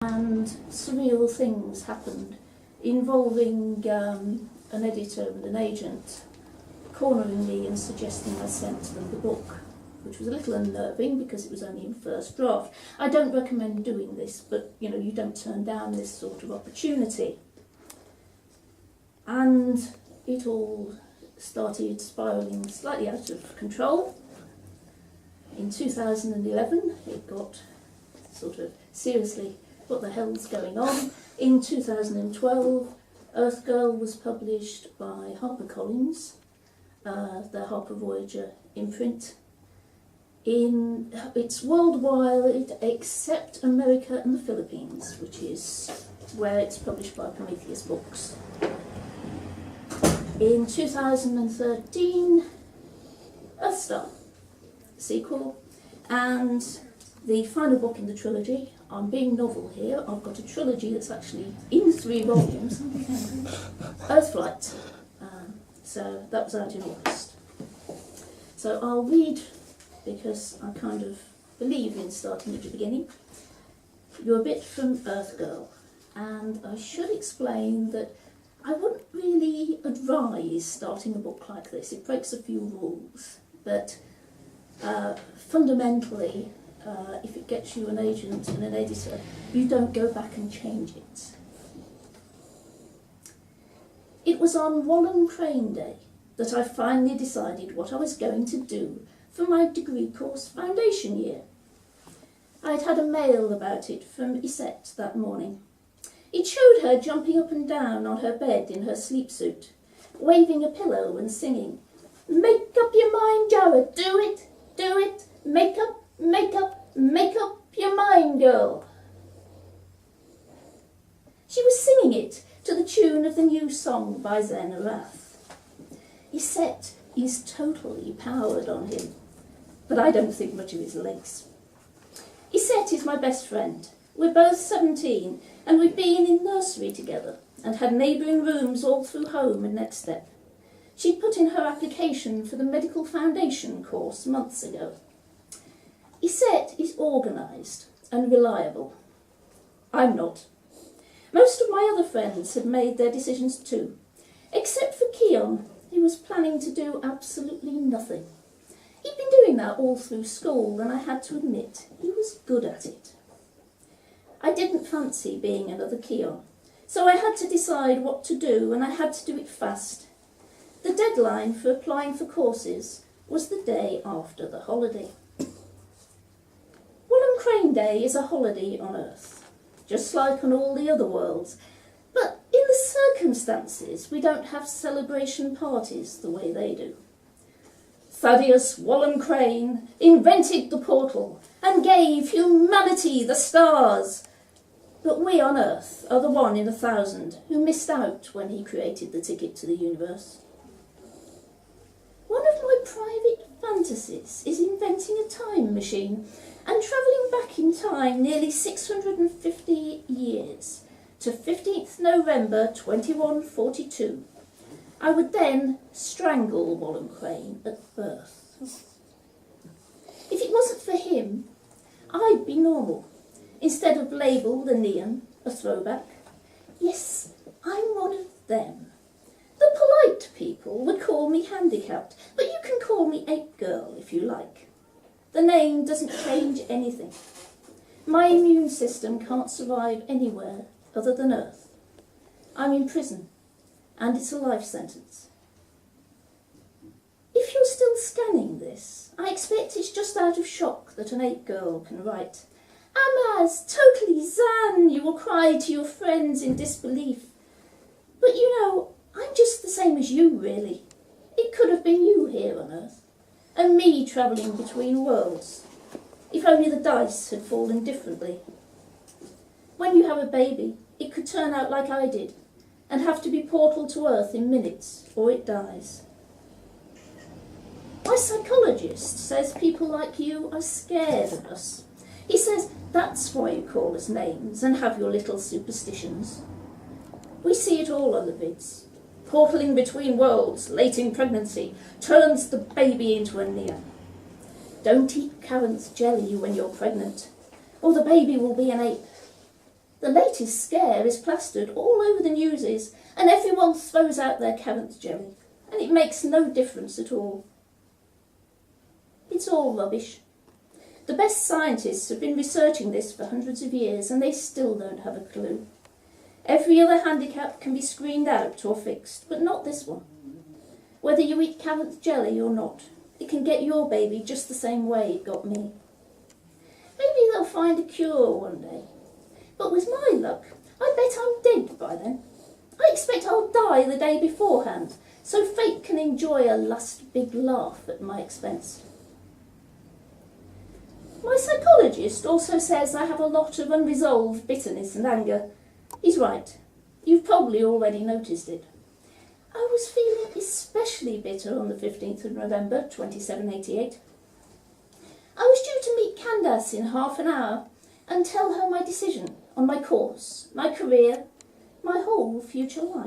and surreal things happened involving an editor and an agent cornering me and suggesting I sent them the book, which was a little unnerving because it was only in first draft. I don't recommend doing this, but you know, you don't turn down this sort of opportunity. And it all started spiralling slightly out of control. In 2011, it got sort of seriously, what the hell's going on? In 2012, Earth Girl was published by HarperCollins, the Harper Voyager imprint. It's worldwide except America and the Philippines, which is where it's published by Prometheus Books. In 2013, Earthstar, sequel, and the final book in the trilogy. I'm being novel here. I've got a trilogy that's actually in 3 volumes. Earthflight. So that was out in August. So I'll read, because I kind of believe in starting at the beginning. You're a bit from Earth Girl, and I should explain that I wouldn't really advise starting a book like this. It breaks a few rules, but fundamentally, if it gets you an agent and an editor, you don't go back and change it. It was on Wallen Crane Day that I finally decided what I was going to do for my degree course foundation year. I'd had a mail about it from Isette that morning. It showed her jumping up and down on her bed in her sleep suit, waving a pillow and singing, "Make up your mind, Jared, do it, do it, make up, make up, make up your mind, girl." She was singing it to the tune of the new song by Zen Arath. Isette is totally powered on him, but I don't think much of his legs. Isette is my best friend. We're both 17, and we've been in nursery together and had neighbouring rooms all through home and next step. She'd put in her application for the medical foundation course months ago. Isette is organised and reliable. I'm not. Most of my other friends had made their decisions too, except for Keon, who was planning to do absolutely nothing. He'd been doing that all through school, and I had to admit he was good at it. I didn't fancy being another Keon, so I had to decide what to do, and I had to do it fast. The deadline for applying for courses was the day after the holiday. Wallen Crane Day is a holiday on Earth, just like on all the other worlds, but in the circumstances we don't have celebration parties the way they do. Thaddeus Wallen Crane invented the portal and gave humanity the stars. But we on Earth are the 1 in 1,000 who missed out when he created the ticket to the universe. One of my private fantasies is inventing a time machine and travelling back in time nearly 650 years to 15th November 2142. I would then strangle Wallen Crane at birth. If it wasn't for him, I'd be normal, instead of labelled a neon, a throwback. Yes, I'm one of them. The polite people would call me handicapped, but you can call me Ape Girl if you like. The name doesn't change anything. My immune system can't survive anywhere other than Earth. I'm in prison, and it's a life sentence. If you're still scanning this, I expect it's just out of shock that an Ape Girl can write, "Amaz, totally Zan," you will cry to your friends in disbelief. But you know, I'm just the same as you, really. It could have been you here on Earth, and me travelling between worlds, if only the dice had fallen differently. When you have a baby, it could turn out like I did, and have to be portaled to Earth in minutes, or it dies. My psychologist says people like you are scared of us. He says that's why you call us names and have your little superstitions. We see it all on the vids. Portaling between worlds, late in pregnancy, turns the baby into a neon. Don't eat Karen's jelly when you're pregnant, or the baby will be an ape. The latest scare is plastered all over the newses, and everyone throws out their carrot jelly, and it makes no difference at all. It's all rubbish. The best scientists have been researching this for hundreds of years, and they still don't have a clue. Every other handicap can be screened out or fixed, but not this one. Whether you eat carrot jelly or not, it can get your baby just the same way it got me. Maybe they'll find a cure one day. But with my luck, I bet I'm dead by then. I expect I'll die the day beforehand, so fate can enjoy a last big laugh at my expense. My psychologist also says I have a lot of unresolved bitterness and anger. He's right. You've probably already noticed it. I was feeling especially bitter on the 15th of November 2788. I was due to meet Candace in half an hour and tell her my decision on my course, my career, my whole future life.